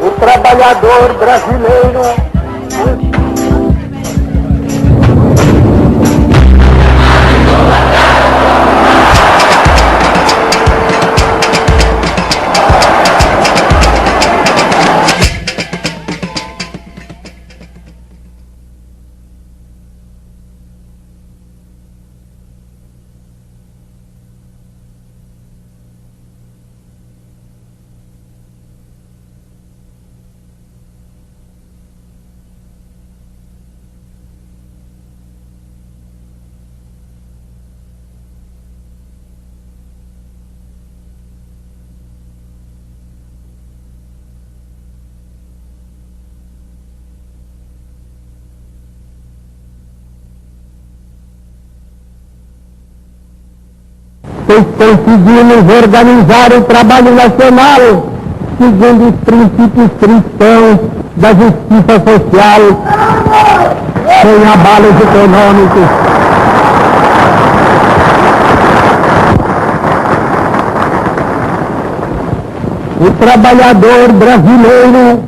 O trabalhador brasileiro. Conseguimos organizar o trabalho nacional segundo os princípios cristãos da justiça social, sem abalos econômicos. O trabalhador brasileiro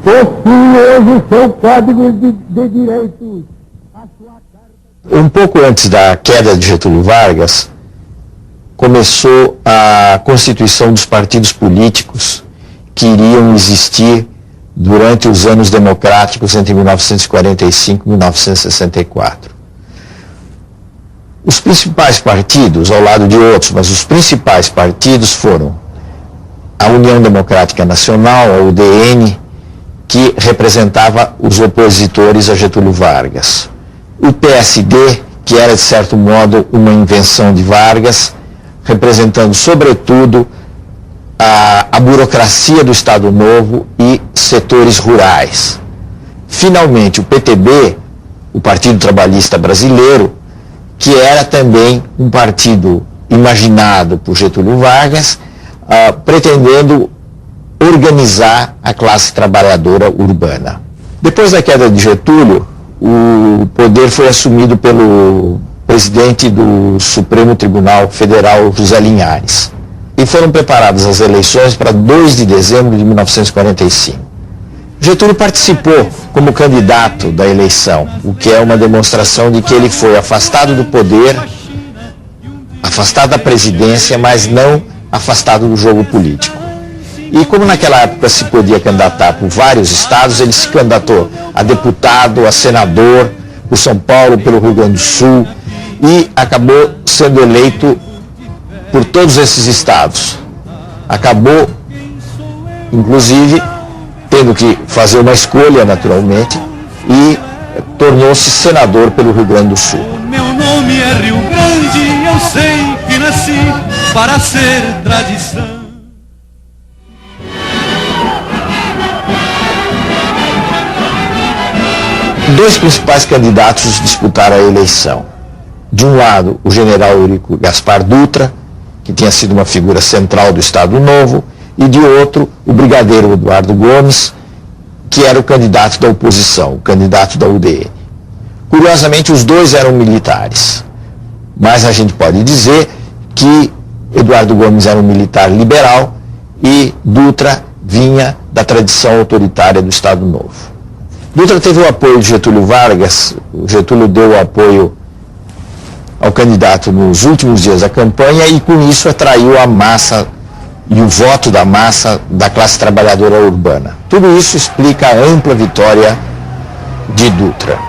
possui hoje seu Código de Direitos. Um pouco antes da queda de Getúlio Vargas, começou a constituição dos partidos políticos que iriam existir durante os anos democráticos entre 1945 e 1964. Os principais partidos, ao lado de outros, mas os principais partidos foram a União Democrática Nacional, a UDN, que representava os opositores a Getúlio Vargas. O PSD, que era, de certo modo, uma invenção de Vargas, representando, sobretudo, a burocracia do Estado Novo e setores rurais. Finalmente, o PTB, o Partido Trabalhista Brasileiro, que era também um partido imaginado por Getúlio Vargas, pretendendo organizar a classe trabalhadora urbana. Depois da queda de Getúlio, o poder foi assumido pelo presidente do Supremo Tribunal Federal, José Linhares. E foram preparadas as eleições para 2 de dezembro de 1945. Getúlio participou como candidato da eleição, o que é uma demonstração de que ele foi afastado do poder, afastado da presidência, mas não afastado do jogo político. E como naquela época se podia candidatar por vários estados, ele se candidatou a deputado, a senador, por São Paulo, pelo Rio Grande do Sul, e acabou sendo eleito por todos esses estados. Acabou, inclusive, tendo que fazer uma escolha, naturalmente, e tornou-se senador pelo Rio Grande do Sul. Meu nome é Rio Grande, eu sei que nasci para ser tradição. Dois principais candidatos disputaram a eleição. De um lado, o general Eurico Gaspar Dutra, que tinha sido uma figura central do Estado Novo, e de outro, o brigadeiro Eduardo Gomes, que era o candidato da oposição, o candidato da UDN. Curiosamente, os dois eram militares, mas a gente pode dizer que Eduardo Gomes era um militar liberal e Dutra vinha da tradição autoritária do Estado Novo. Dutra teve o apoio de Getúlio Vargas. O Getúlio deu o apoio ao candidato nos últimos dias da campanha e com isso atraiu a massa e o voto da massa da classe trabalhadora urbana. Tudo isso explica a ampla vitória de Dutra.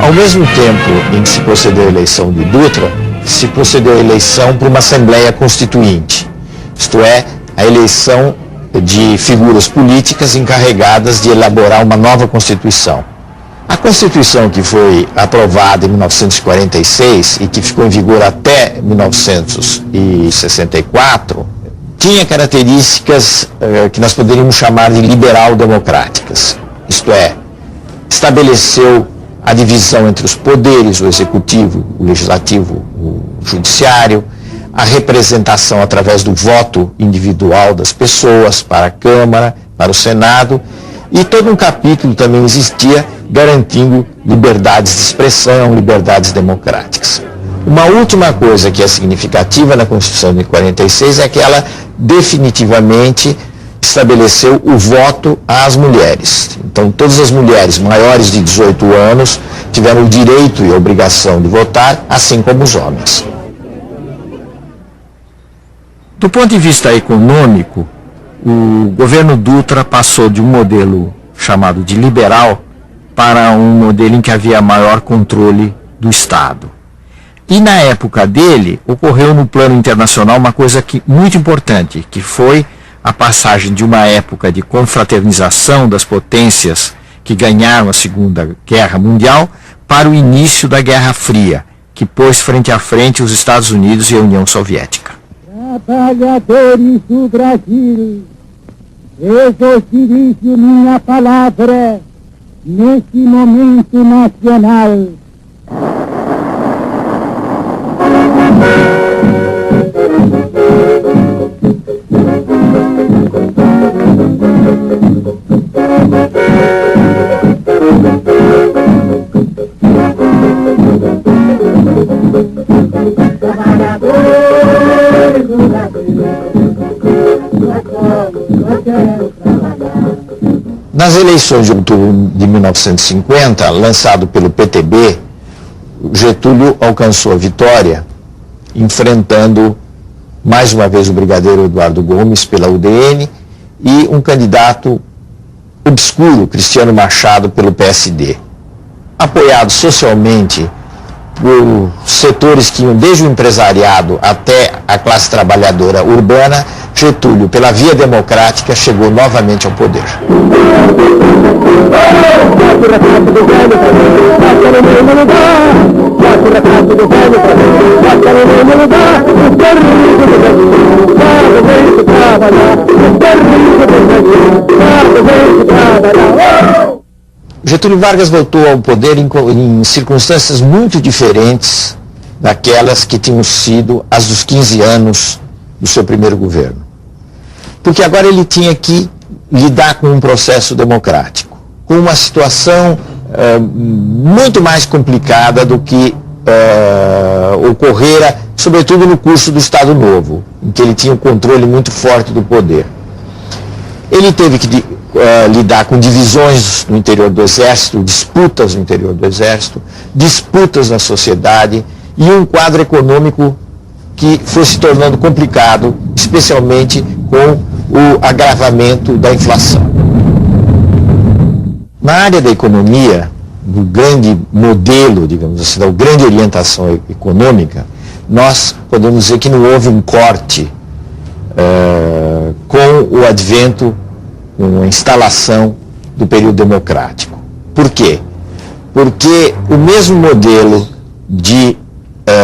Ao mesmo tempo em que se procedeu à eleição de Dutra, se procedeu à eleição por uma Assembleia Constituinte, isto é, a eleição de figuras políticas encarregadas de elaborar uma nova Constituição. A Constituição que foi aprovada em 1946 e que ficou em vigor até 1964, tinha características que nós poderíamos chamar de liberal-democráticas, isto é, estabeleceu a divisão entre os poderes, o executivo, o legislativo, o judiciário, a representação através do voto individual das pessoas para a Câmara, para o Senado, e todo um capítulo também existia garantindo liberdades de expressão, liberdades democráticas. Uma última coisa que é significativa na Constituição de 46 é que ela definitivamente estabeleceu o voto às mulheres. Então, todas as mulheres maiores de 18 anos tiveram o direito e a obrigação de votar, assim como os homens. Do ponto de vista econômico, o governo Dutra passou de um modelo chamado de liberal para um modelo em que havia maior controle do Estado. E na época dele, ocorreu no plano internacional uma coisa muito importante, que foi a passagem de uma época de confraternização das potências que ganharam a Segunda Guerra Mundial para o início da Guerra Fria, que pôs frente a frente os Estados Unidos e a União Soviética. Trabalhadores do Brasil, exercício minha palavra nesse momento nacional. Nas eleições de outubro de 1950, lançado pelo PTB, Getúlio alcançou a vitória, enfrentando mais uma vez o brigadeiro Eduardo Gomes pela UDN e um candidato obscuro, Cristiano Machado, pelo PSD. Apoiado socialmente por setores que iam desde o empresariado até a classe trabalhadora urbana, Getúlio, pela via democrática, chegou novamente ao poder. Getúlio Vargas voltou ao poder em circunstâncias muito diferentes daquelas que tinham sido as dos 15 anos do seu primeiro governo. Porque agora ele tinha que lidar com um processo democrático, com uma situação muito mais complicada do que ocorrera, sobretudo no curso do Estado Novo, em que ele tinha um controle muito forte do poder. Ele teve que lidar com divisões no interior do Exército, disputas no interior do Exército, disputas na sociedade e um quadro econômico que foi se tornando complicado, especialmente com o agravamento da inflação. Na área da economia, do grande modelo, digamos assim, da grande orientação econômica, nós podemos dizer que não houve um corte com o advento, com a instalação do período democrático. Por quê? Porque o mesmo modelo de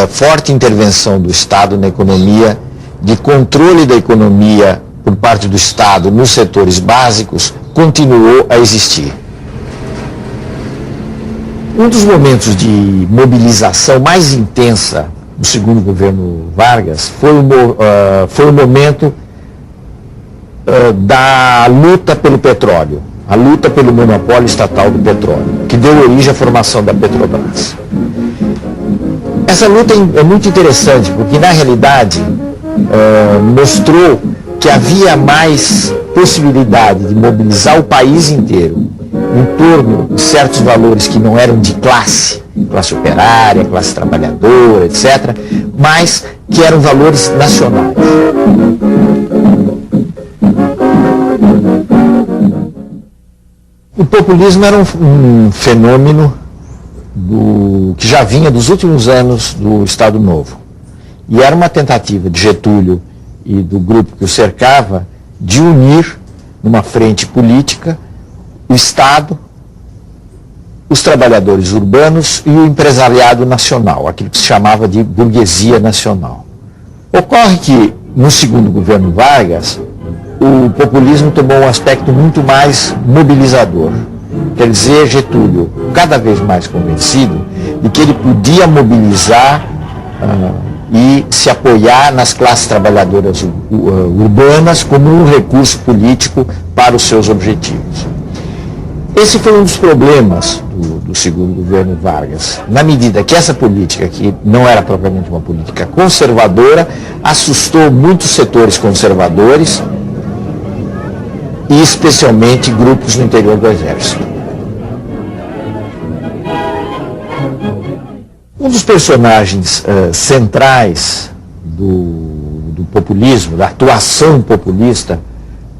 forte intervenção do Estado na economia, de controle da economia por parte do Estado nos setores básicos, continuou a existir. Um dos momentos de mobilização mais intensa do segundo governo Vargas foi o momento da luta pelo petróleo, a luta pelo monopólio estatal do petróleo, que deu origem à formação da Petrobras. Essa luta é muito interessante, porque na realidade mostrou que havia mais possibilidade de mobilizar o país inteiro em torno de certos valores que não eram de classe operária, classe trabalhadora, etc., mas que eram valores nacionais. O populismo era um fenômeno que já vinha dos últimos anos do Estado Novo. E era uma tentativa de Getúlio e do grupo que o cercava de unir numa frente política o Estado, os trabalhadores urbanos e o empresariado nacional, aquilo que se chamava de burguesia nacional. Ocorre que, no segundo governo Vargas, o populismo tomou um aspecto muito mais mobilizador. Quer dizer, Getúlio, cada vez mais convencido de que ele podia mobilizar e se apoiar nas classes trabalhadoras urbanas como um recurso político para os seus objetivos. Esse foi um dos problemas do segundo governo Vargas, na medida que essa política, que não era propriamente uma política conservadora, assustou muitos setores conservadores e especialmente grupos no interior do Exército. Um dos personagens centrais do populismo, da atuação populista,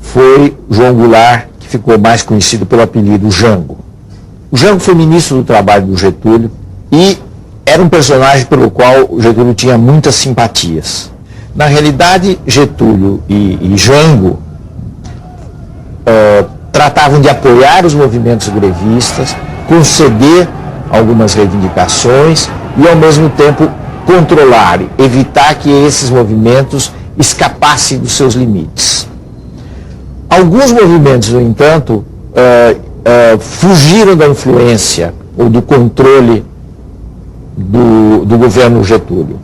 foi João Goulart, que ficou mais conhecido pelo apelido Jango. O Jango foi ministro do Trabalho do Getúlio e era um personagem pelo qual o Getúlio tinha muitas simpatias. Na realidade, Getúlio e Jango tratavam de apoiar os movimentos grevistas, conceder algumas reivindicações e, ao mesmo tempo, controlar, evitar que esses movimentos escapassem dos seus limites. Alguns movimentos, no entanto, fugiram da influência ou do controle do governo Getúlio.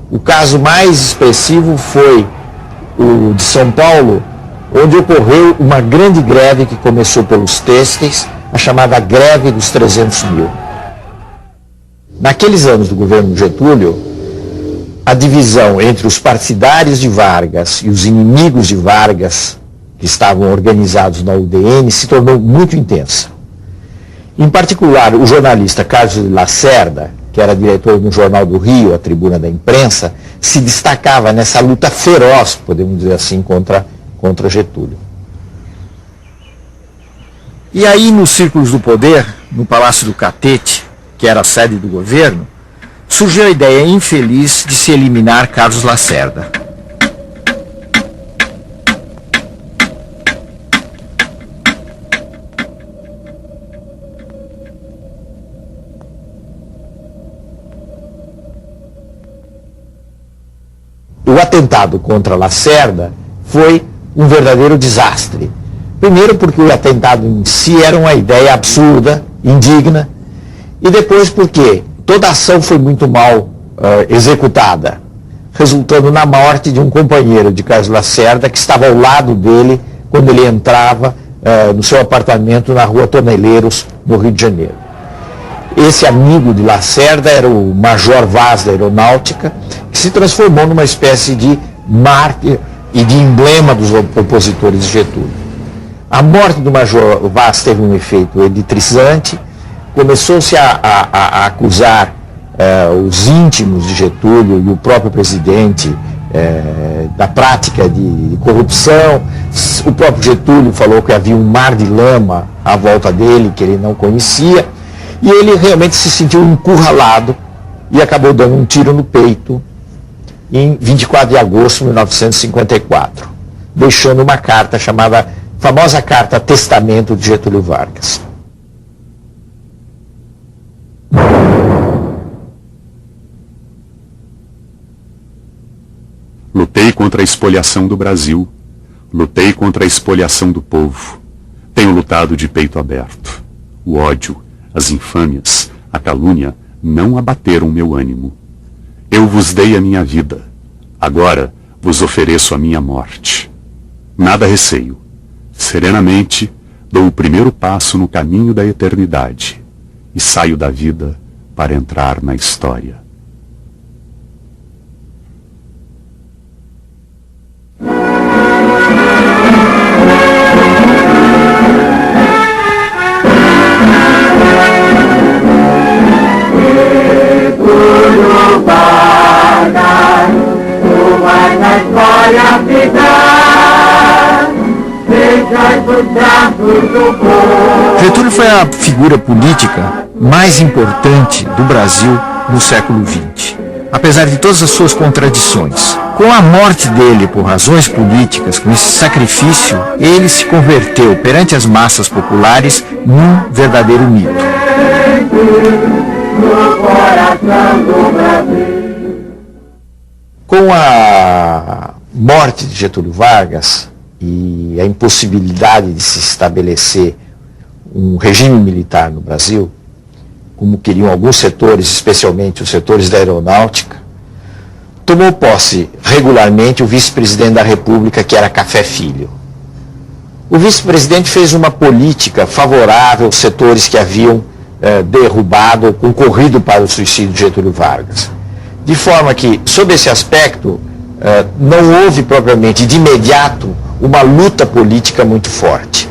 O caso mais expressivo foi o de São Paulo, onde ocorreu uma grande greve que começou pelos têxteis, a chamada greve dos 300 mil. Naqueles anos do governo Getúlio, a divisão entre os partidários de Vargas e os inimigos de Vargas, que estavam organizados na UDN, se tornou muito intensa. Em particular, o jornalista Carlos de Lacerda, que era diretor do Jornal do Rio, a Tribuna da Imprensa, se destacava nessa luta feroz, podemos dizer assim, contra Getúlio. E aí, nos círculos do poder, no Palácio do Catete, que era a sede do governo, surgiu a ideia infeliz de se eliminar Carlos Lacerda. O atentado contra Lacerda foi um verdadeiro desastre. Primeiro porque o atentado em si era uma ideia absurda, indigna, e depois porque toda a ação foi muito mal executada, resultando na morte de um companheiro de Carlos Lacerda que estava ao lado dele quando ele entrava no seu apartamento na Rua Toneleiros, no Rio de Janeiro. Esse amigo de Lacerda era o Major Vaz da Aeronáutica, que se transformou numa espécie de mártir e de emblema dos opositores de Getúlio. A morte do Major Vaz teve um efeito eletrizante, começou-se a acusar os íntimos de Getúlio e o próprio presidente da prática de corrupção. O próprio Getúlio falou que havia um mar de lama à volta dele, que ele não conhecia, e ele realmente se sentiu encurralado e acabou dando um tiro no peito em 24 de agosto de 1954, deixando uma carta chamada, famosa carta Testamento de Getúlio Vargas. Lutei contra a espoliação do Brasil, lutei contra a espoliação do povo. Tenho lutado de peito aberto. O ódio, as infâmias, a calúnia não abateram meu ânimo. Eu vos dei a minha vida, agora vos ofereço a minha morte. Nada receio. Serenamente dou o primeiro passo no caminho da eternidade e saio da vida para entrar na história. Getúlio foi a figura política mais importante do Brasil no século XX. Apesar de todas as suas contradições, com a morte dele por razões políticas, com esse sacrifício, ele se converteu perante as massas populares num verdadeiro mito. Com a morte de Getúlio Vargas e a impossibilidade de se estabelecer um regime militar no Brasil, como queriam alguns setores, especialmente os setores da aeronáutica, tomou posse regularmente o vice-presidente da República, que era Café Filho. O vice-presidente fez uma política favorável aos setores que haviam derrubado ou concorrido para o suicídio de Getúlio Vargas. De forma que, sob esse aspecto, não houve propriamente de imediato uma luta política muito forte.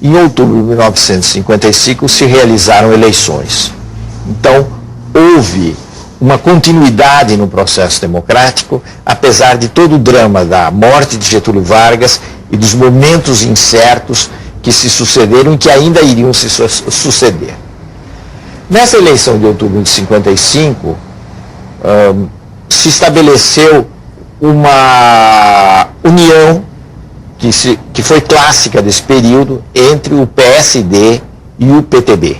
Em outubro de 1955 se realizaram eleições. Então, houve uma continuidade no processo democrático, apesar de todo o drama da morte de Getúlio Vargas e dos momentos incertos que se sucederam e que ainda iriam se suceder. Nessa eleição de outubro de 55, se estabeleceu uma união que foi clássica desse período entre o PSD e o PTB.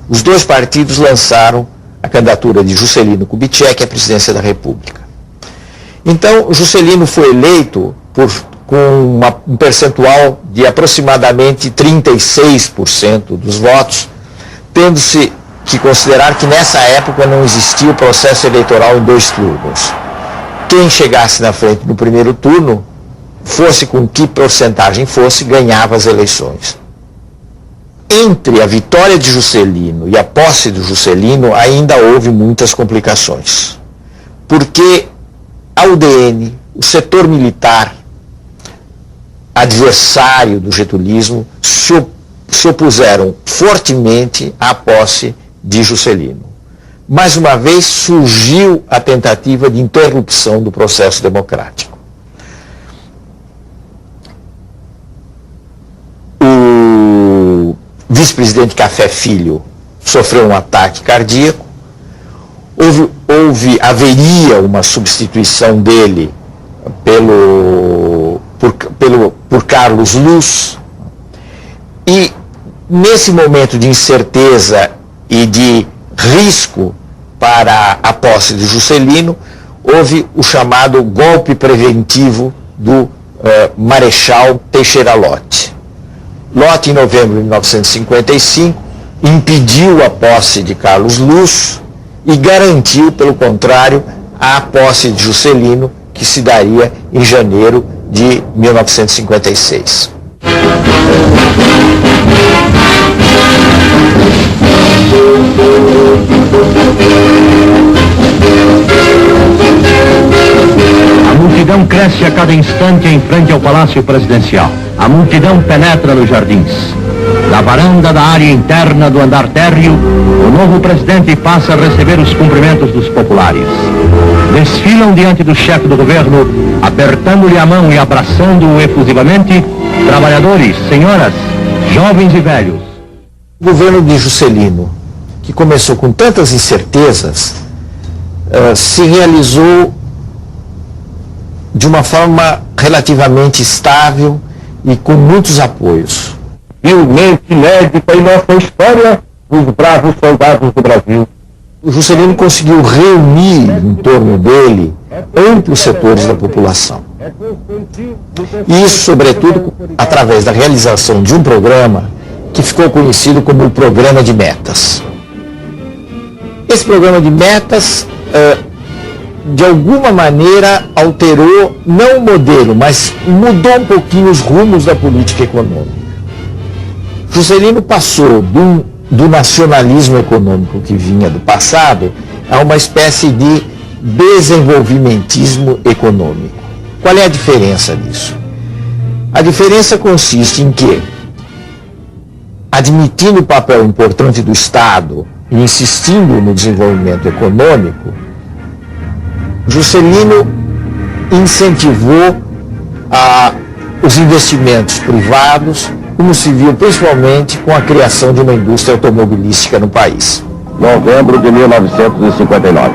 Os dois partidos lançaram a candidatura de Juscelino Kubitschek à presidência da República. Então, Juscelino foi eleito com um percentual de aproximadamente 36% dos votos, tendo-se que considerar que nessa época não existia o processo eleitoral em 2 turnos. Quem chegasse na frente no primeiro turno, fosse com que porcentagem fosse, ganhava as eleições. Entre a vitória de Juscelino e a posse do Juscelino ainda houve muitas complicações, porque a UDN, o setor militar adversário do getulismo, se opuseram fortemente à posse de Juscelino. Mais uma vez surgiu a tentativa de interrupção do processo democrático. O vice-presidente Café Filho sofreu um ataque cardíaco, haveria uma substituição dele por Carlos Luz, e nesse momento de incerteza e de risco para a posse de Juscelino, houve o chamado golpe preventivo do Marechal Teixeira Lott. Lott, em novembro de 1955, impediu a posse de Carlos Luz e garantiu, pelo contrário, a posse de Juscelino, que se daria em janeiro de 1956. A multidão cresce a cada instante em frente ao Palácio Presidencial. A multidão penetra nos jardins. Da varanda da área interna do andar térreo, o novo presidente passa a receber os cumprimentos dos populares. Desfilam diante do chefe do governo, apertando-lhe a mão e abraçando-o efusivamente, trabalhadores, senhoras, jovens e velhos. O governo de Juscelino, que começou com tantas incertezas, se realizou de uma forma relativamente estável e com muitos apoios. Realmente inédita em nossa história, os bravos soldados do Brasil. O Juscelino conseguiu reunir em torno dele amplos setores da população. E isso, sobretudo, através da realização de um programa que ficou conhecido como o Programa de Metas. Esse Programa de Metas, de alguma maneira, alterou, não o modelo, mas mudou um pouquinho os rumos da política econômica. Juscelino passou do nacionalismo econômico que vinha do passado a uma espécie de desenvolvimentismo econômico. Qual é a diferença disso? A diferença consiste em que, admitindo o papel importante do Estado e insistindo no desenvolvimento econômico, Juscelino incentivou os investimentos privados, como se viu principalmente com a criação de uma indústria automobilística no país. Novembro de 1959.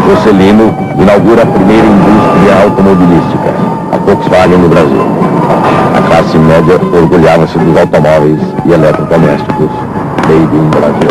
Juscelino inaugura a primeira indústria automobilística, a Volkswagen no Brasil. A classe média orgulhava-se dos automóveis e eletrodomésticos made in Brasil.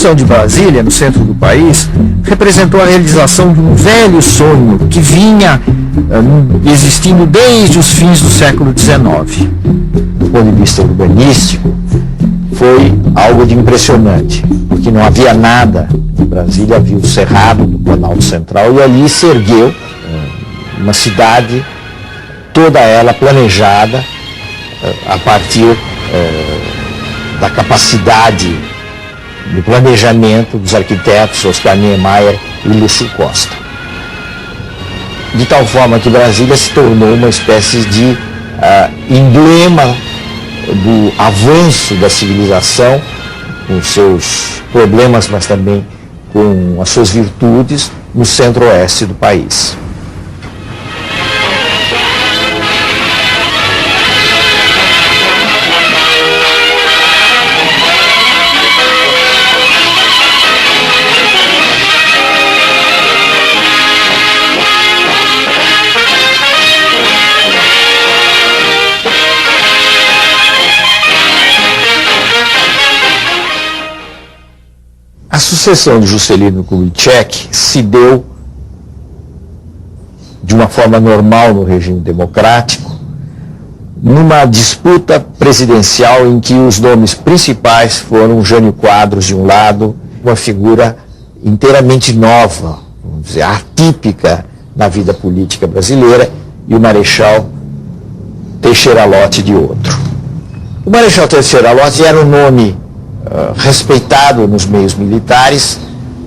construção de Brasília, no centro do país, representou a realização de um velho sonho que vinha existindo desde os fins do século XIX. Do ponto de vista urbanístico, foi algo de impressionante, porque não havia nada em Brasília, havia o Cerrado do Planalto Central, e ali se ergueu uma cidade, toda ela planejada a partir da capacidade de planejamento dos arquitetos Oscar Niemeyer e Lúcio Costa. De tal forma que Brasília se tornou uma espécie de emblema do avanço da civilização, com seus problemas, mas também com as suas virtudes, no centro-oeste do país. A sucessão de Juscelino Kubitschek se deu de uma forma normal no regime democrático, numa disputa presidencial em que os nomes principais foram Jânio Quadros de um lado, uma figura inteiramente nova, vamos dizer, atípica na vida política brasileira, e o Marechal Teixeira Lott de outro. O Marechal Teixeira Lott era um nome respeitado nos meios militares,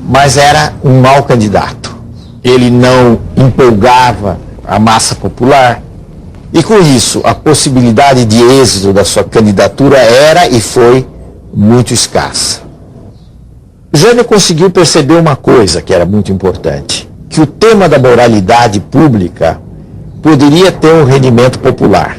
mas era um mau candidato. Ele não empolgava a massa popular e, com isso, a possibilidade de êxito da sua candidatura era e foi muito escassa. Jânio conseguiu perceber uma coisa que era muito importante, que o tema da moralidade pública poderia ter um rendimento popular.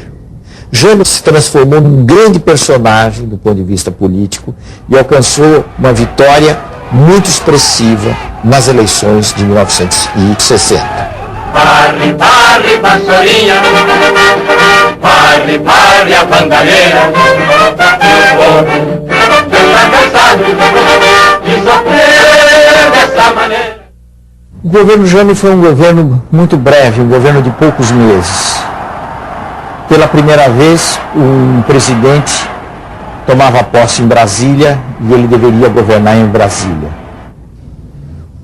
Jânio se transformou num grande personagem do ponto de vista político e alcançou uma vitória muito expressiva nas eleições de 1960. Parre, parre, vassourinha, parre, parre, a bandalheira, e o povo está cansado de sofrer dessa maneira. O governo Jânio foi um governo muito breve, um governo de poucos meses. Pela primeira vez, um presidente tomava posse em Brasília e ele deveria governar em Brasília.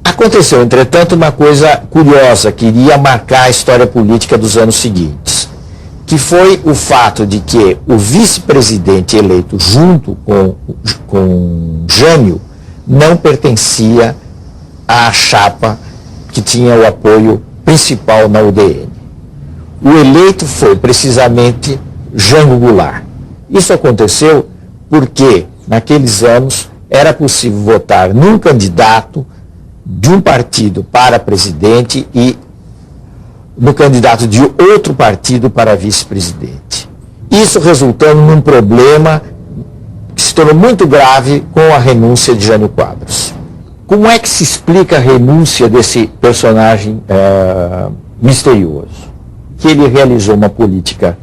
Aconteceu, entretanto, uma coisa curiosa que iria marcar a história política dos anos seguintes, que foi o fato de que o vice-presidente eleito junto com Jânio não pertencia à chapa que tinha o apoio principal na UDN. O eleito foi precisamente Jango Goulart. Isso aconteceu porque, naqueles anos, era possível votar num candidato de um partido para presidente e no candidato de outro partido para vice-presidente. Isso resultando num problema que se tornou muito grave com a renúncia de Jânio Quadros. Como é que se explica a renúncia desse personagem misterioso? Que ele realizou uma política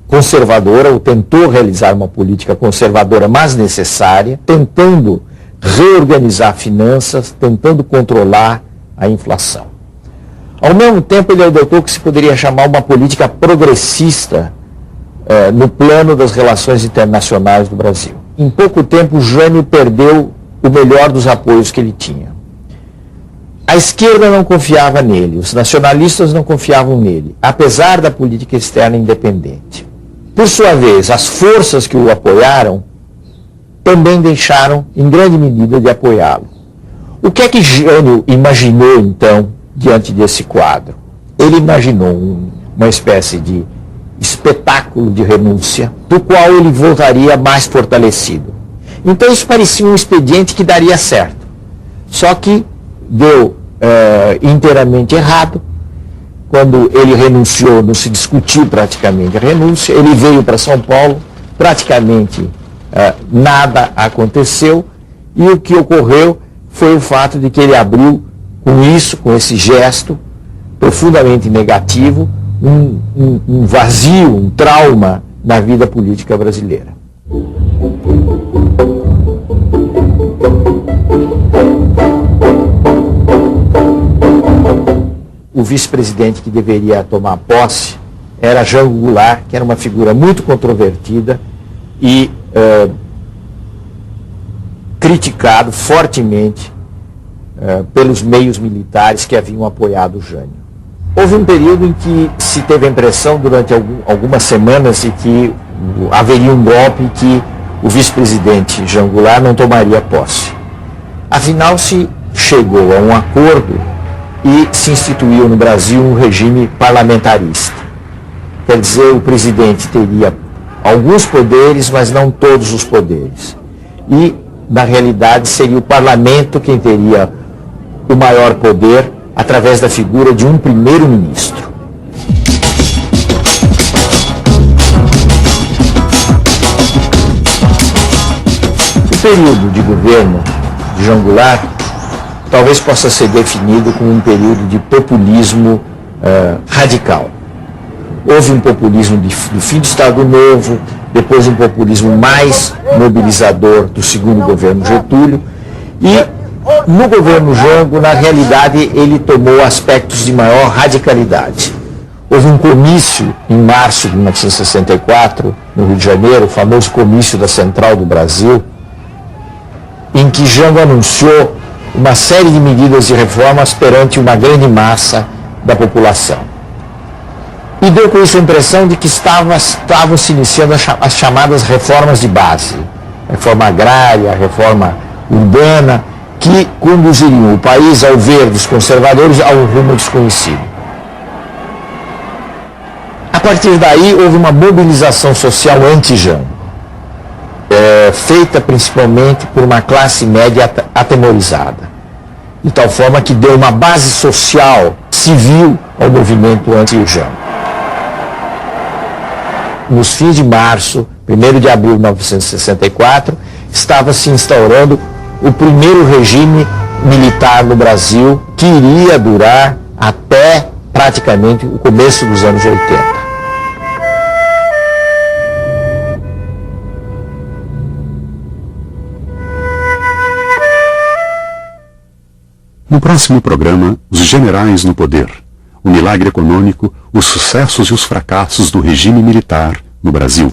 conservadora, ou tentou realizar uma política conservadora, mas necessária, tentando reorganizar finanças, tentando controlar a inflação. Ao mesmo tempo, ele adotou o que se poderia chamar uma política progressista no plano das relações internacionais do Brasil. Em pouco tempo, Jânio perdeu o melhor dos apoios que ele tinha. A esquerda não confiava nele, os nacionalistas não confiavam nele, apesar da política externa independente. Por sua vez, as forças que o apoiaram também deixaram, em grande medida, de apoiá-lo. O que é que Jânio imaginou, então, diante desse quadro? Ele imaginou uma espécie de espetáculo de renúncia, do qual ele voltaria mais fortalecido. Então isso parecia um expediente que daria certo. Só que deu inteiramente errado. Quando ele renunciou, não se discutiu praticamente a renúncia. Ele veio para São Paulo, praticamente nada aconteceu, e o que ocorreu foi o fato de que ele abriu com isso, com esse gesto profundamente negativo, um vazio, um trauma na vida política brasileira. o vice-presidente que deveria tomar posse era Jango Goulart, que era uma figura muito controvertida e criticado fortemente pelos meios militares que haviam apoiado o Jânio. Houve um período em que se teve a impressão, durante algumas semanas, de que haveria um golpe e que o vice-presidente Jango Goulart não tomaria posse. Afinal, se chegou a um acordo e se instituiu no Brasil um regime parlamentarista. Quer dizer, o presidente teria alguns poderes, mas não todos os poderes. E, na realidade, seria o parlamento quem teria o maior poder através da figura de um primeiro-ministro. O período de governo de Jango Goulart talvez possa ser definido como um período de populismo radical. Houve um populismo do fim do Estado Novo, depois um populismo mais mobilizador do segundo governo Getúlio, e no governo Jango, na realidade, ele tomou aspectos de maior radicalidade. Houve um comício em março de 1964, no Rio de Janeiro, o famoso comício da Central do Brasil, em que Jango anunciou uma série de medidas de reformas perante uma grande massa da população. E deu com isso a impressão de que estavam se iniciando as chamadas reformas de base, reforma agrária, reforma urbana, que conduziriam o país, ao ver dos conservadores, a um rumo desconhecido. A partir daí, houve uma mobilização social anti-Jango, feita principalmente por uma classe média atemorizada, de tal forma que deu uma base social, civil, ao movimento anti-Jango. Nos fins de março, 1º de abril de 1964, estava se instaurando o primeiro regime militar no Brasil, que iria durar até praticamente o começo dos anos 80. No próximo programa, os generais no poder, o milagre econômico, os sucessos e os fracassos do regime militar no Brasil.